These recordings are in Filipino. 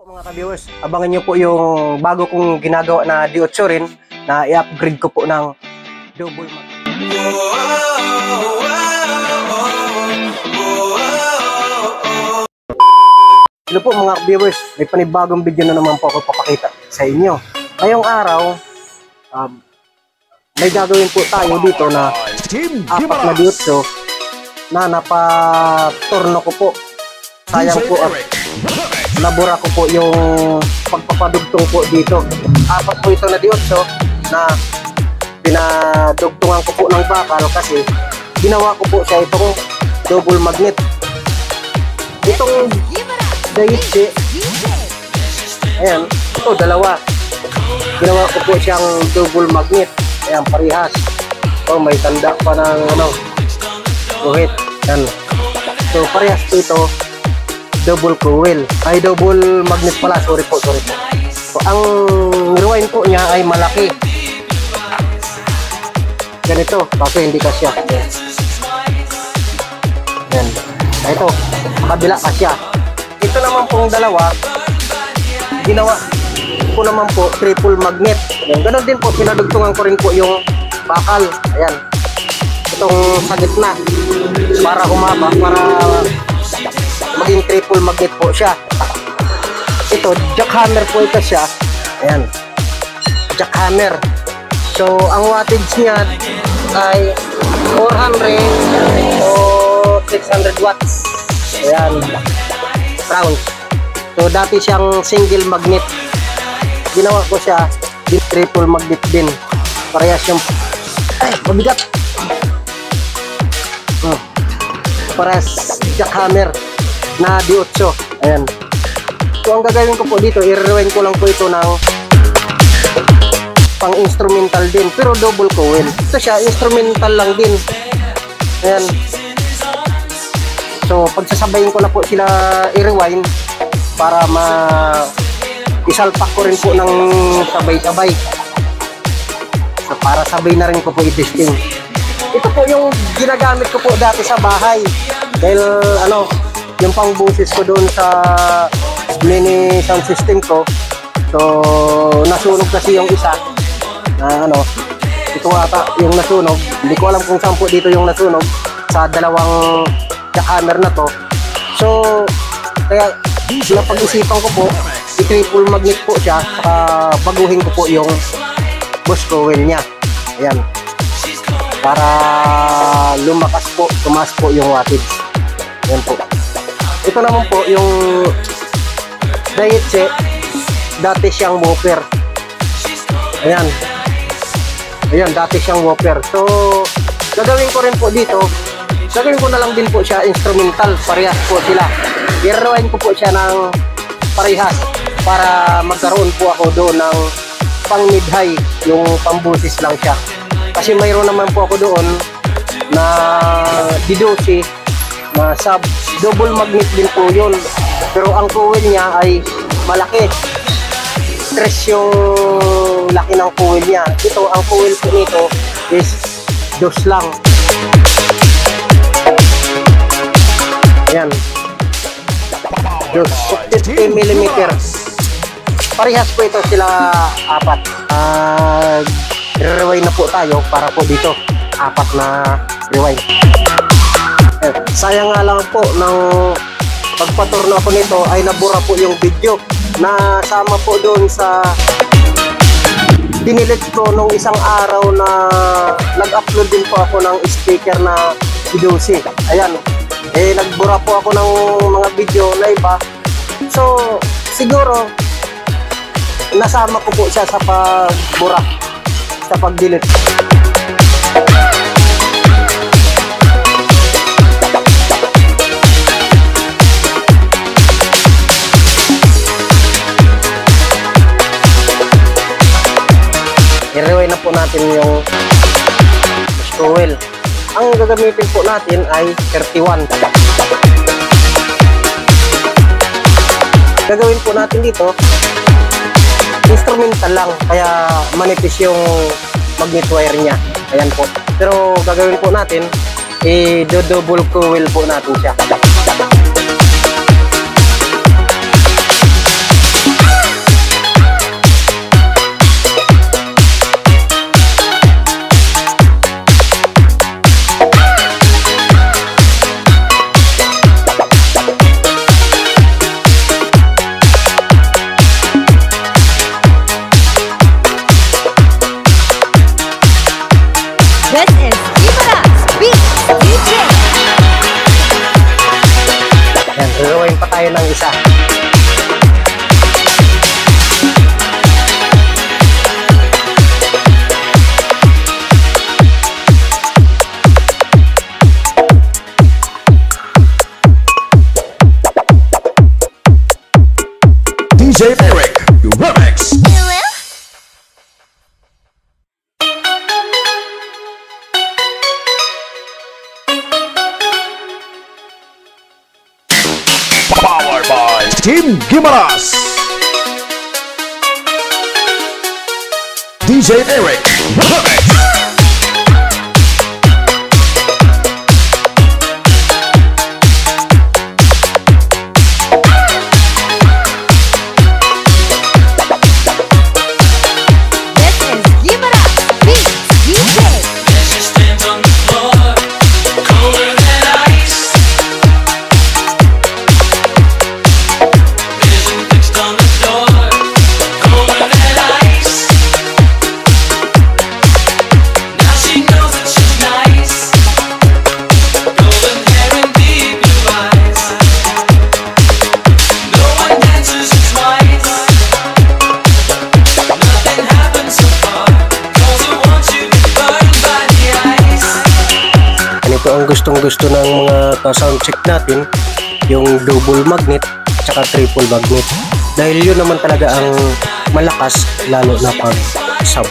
Mga ka-viewers, abangan nyo po yung bago kong ginagawa na D8 rin na i-upgrade ko po ng double mag. Hello po mga ka-viewers, may panibagong video na naman po ako papakita sa inyo. Ngayong araw, may gagawin po tayo dito na apat na D8 na napatorno ko po. Sayang po at nabura ko po yung pagpapadugtong po dito. Apat po ito na D8 na pinadugtungan ko po ng bakal kasi ginawa ko po siya itong double magnet. Itong daichi, ayan, ito dalawa. Ginawa ko po siyang double magnet. Ayan, parehas. Oh, may tanda pa ng guhit. Ayan. So parehas po ito. Double coil. Ay, double magnet pala. Sorry po. So, ang rewind po niya ay malaki. Ganito. Kaso hindi kasya. Yan. Ito. Kabila kasya. Ito naman pong dalawa. Ginawa ko naman po triple magnet. Yan. Ganon din po. Pinadugtungan ko rin po yung bakal. Ayan. Itong sa gitna. Para humaba. Para maging triple magnet po siya. Ito, jackhammer po ito siya. Ayan. Jackhammer. So, ang wattage niya ay 400 o 600 watts. Ayan. Rounds. So, dati siyang single magnet. Ginawa ko siya triple magnet din. Parehas yung mabigat. Parehas jackhammer na D8. Ayan. So ang gagawin ko po dito, i-rewind ko lang po ito ng pang instrumental din, pero double coil. Ito siya, instrumental lang din. Ayan. So pagsasabayin ko na po sila i-rewind para isalpak ko rin po ng sabay-sabay. So para sabay na rin ko po i-testing. Ito po yung ginagamit ko po dati sa bahay. Dahil yung pang boses ko doon sa mini sound system ko. So nasunog kasi yung isa na ito ata yung nasunog. Hindi ko alam kung saan po dito yung nasunog sa dalawang jackhammer na to. So kaya napag-isipan ko po i-triple magnet po siya, saka baguhin ko po yung boss coil niya. Ayan, para lumakas po, tumaas po yung wattage. Ayan po. Ito naman po yung daichi, dati siyang woofer. Ayan. Ayan, dati siyang woofer. So gagawin ko rin po dito, gagawin ko na lang din po siya instrumental. Parehas po sila. I-rewind ko po siya ng parehas para magkaroon po ako doon ng pang mid high, yung pambusis lang siya. Kasi mayroon naman po ako doon na D12 na sub double magnet din po yun, pero ang coil niya ay malaki. Stress yung laki ng coil niya. Ito, ang coil po nito is dos lang. Ayan, dos, 50 mm. Parehas po ito sila apat. Rewind na po tayo para po dito apat na rewind. Sayang nga lang po ng pagpaturno ako nito ay nabura po yung video na sama po doon sa dinilit ko nung isang araw na nag-upload din po ako ng speaker na D12. Ayan, nagbura po ako ng mga video na iba. So siguro nasama ko po siya sa pagbura, sa pag-delete. I-rewind na po natin yung coil. Ang gagamitin po natin ay 31. Gagawin po natin dito instrumental lang, kaya manipis yung magnet wire niya. Ayan po. Pero gagawin po natin i-double coil po natin siya. DJ Eric Remix. Powered by Team Gimaras. DJ Eric Remix. Gustong-gusto ng mga ka-sound check natin, yung double magnet tsaka triple magnet, dahil yun naman talaga ang malakas lalo na pag sub.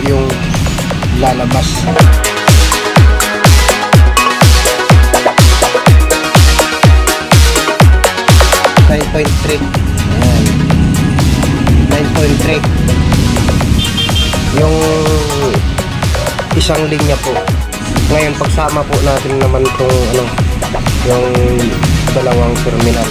yung lalabas. 9.3. Ayan. 9.3 yung isang linya po. Ngayon pagsama po natin naman itong yung dalawang terminal.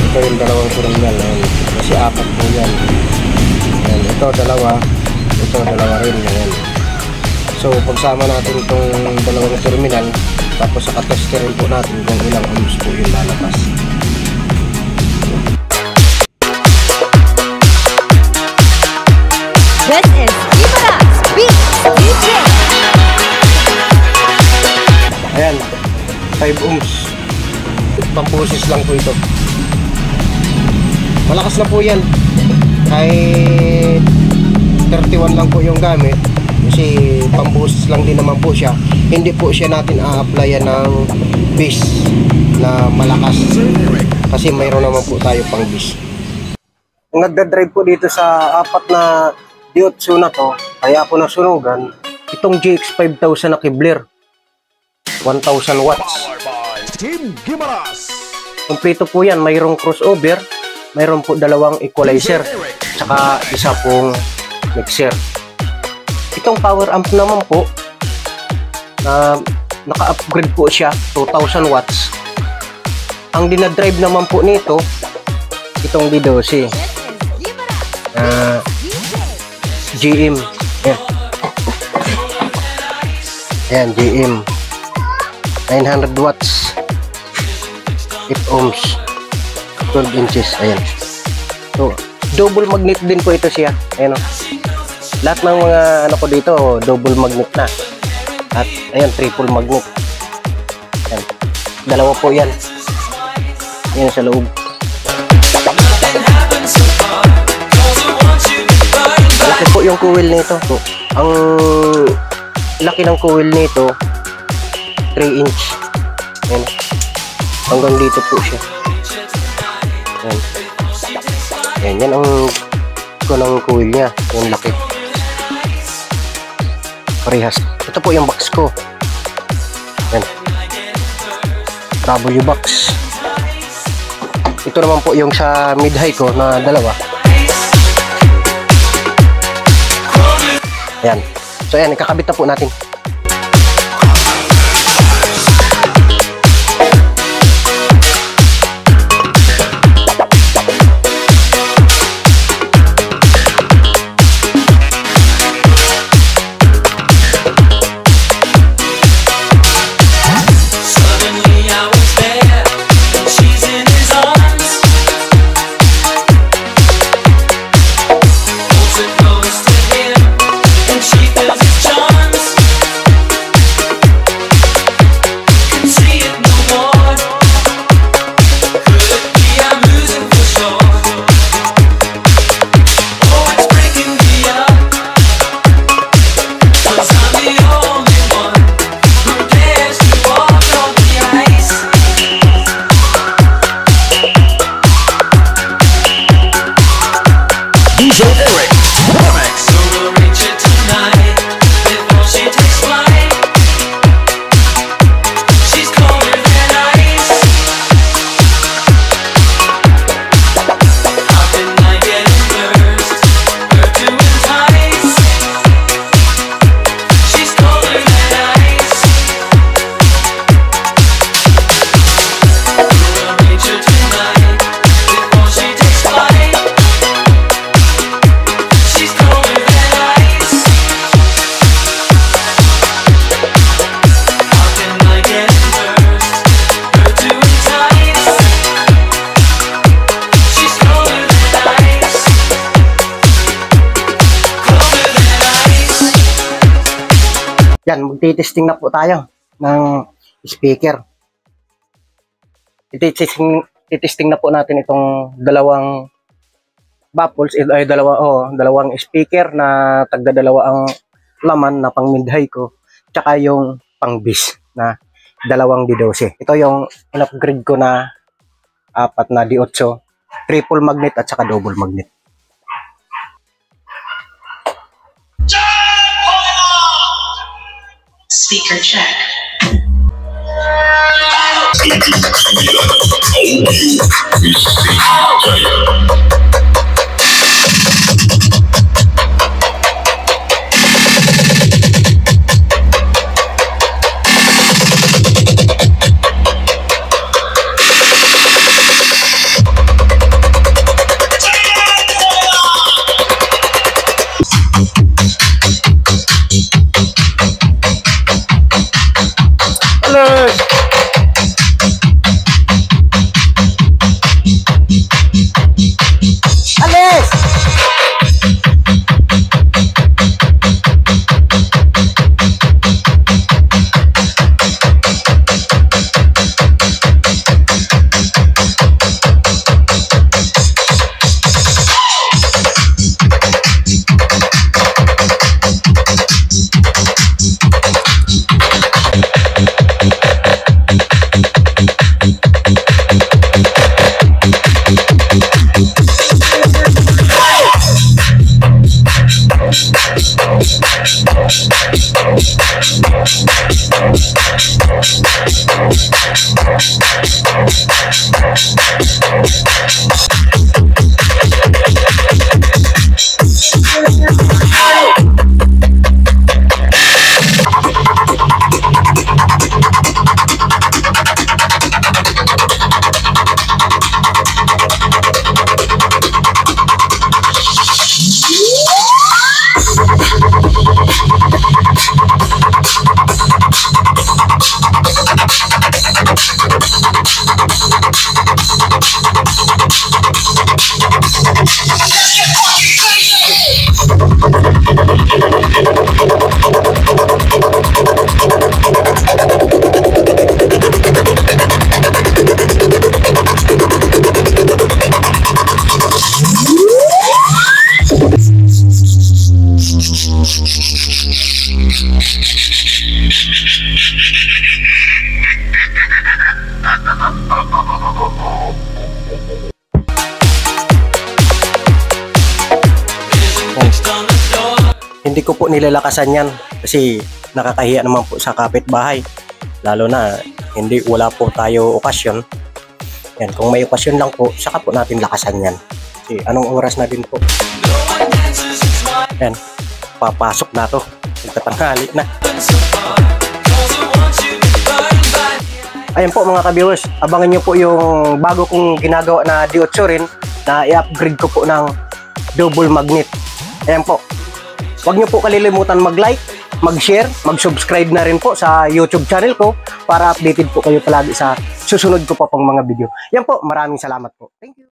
Ito yung dalawang terminal. Ayan. Kasi apat po yan. Ayan. Ito dalawa rin. Ayan. So pagsama natin itong dalawang terminal, tapos saka-tester rin po natin kung ilang ohms po yung lalabas. This is Gimaras Beat DJ. Ayan, 5 ohms. Pampusis lang po ito. Malakas na po yan. Kahit 31 lang po yung gamit. Kasi pampusis lang din naman po siya. Hindi po siya natin a-applyan ng bass na malakas. Kasi mayroon naman po tayo pang bass. Nagda-drive po dito sa apat na Diotsu na to, kaya ako nasunugan itong GX 5000 na Kevlar 1000 watts. Powered by Team Gimaras. Kompleto po yan, mayroong crossover, mayroon po dalawang equalizer, saka isa pong mixer. Itong power amp naman po, naka-upgrade po siya, 2000 watts. Ang dinadrive naman po nito, itong D12. GM. Ayan, GM. 900 watts. 8 ohms. 12 inches. Ayan. So, double magnet din po ito siya. Ayan o. Lahat ng mga ano ko dito, double magnet na. At ayan, triple magnet. Ayan. Dalawa po yan. Ayan sa loob. Laki po yung coil nito. So, ang laki ng coil nito 3 inch. Ayan. Hanggang dito po siya. Ayan. Ayan, yan ang ng coil niya. Yung laki. Parehas. Ito po yung box ko. Ayan. W box. Ito naman po yung sa mid-high ko na dalawa. Ayan. So ayan, ikakabit na po natin. Yan, magtitesting na po tayo ng speaker. Ititesting na po natin itong dalawang baffles, ay dalawang speaker na tagdadalawa ang laman na pang mid-high ko, tsaka yung pang bass na dalawang D12. Ito yung in-upgrade ko na apat na D8, triple magnet at saka double magnet. Speaker check. ka-viewers! Alis! Hindi ko po nilalakasan yan kasi nakakahiya naman po sa kapitbahay. Lalo na wala po tayo okasyon. Yan, kung may okasyon lang po, saka po natin lakasan yan. Kasi anong oras na din po. Yan, papasok na to. Nagtatanghali na. Ayan po mga ka-viewers, abangan nyo po yung bago kong ginagawa na D8 rin na i-upgrade ko po ng double magnet. Ayan po. Huwag nyo po kalilimutan mag-like, mag-share, mag-subscribe na rin po sa YouTube channel ko para updated po kayo palagi sa susunod ko pa pong mga video. Yan po, maraming salamat po. Thank you.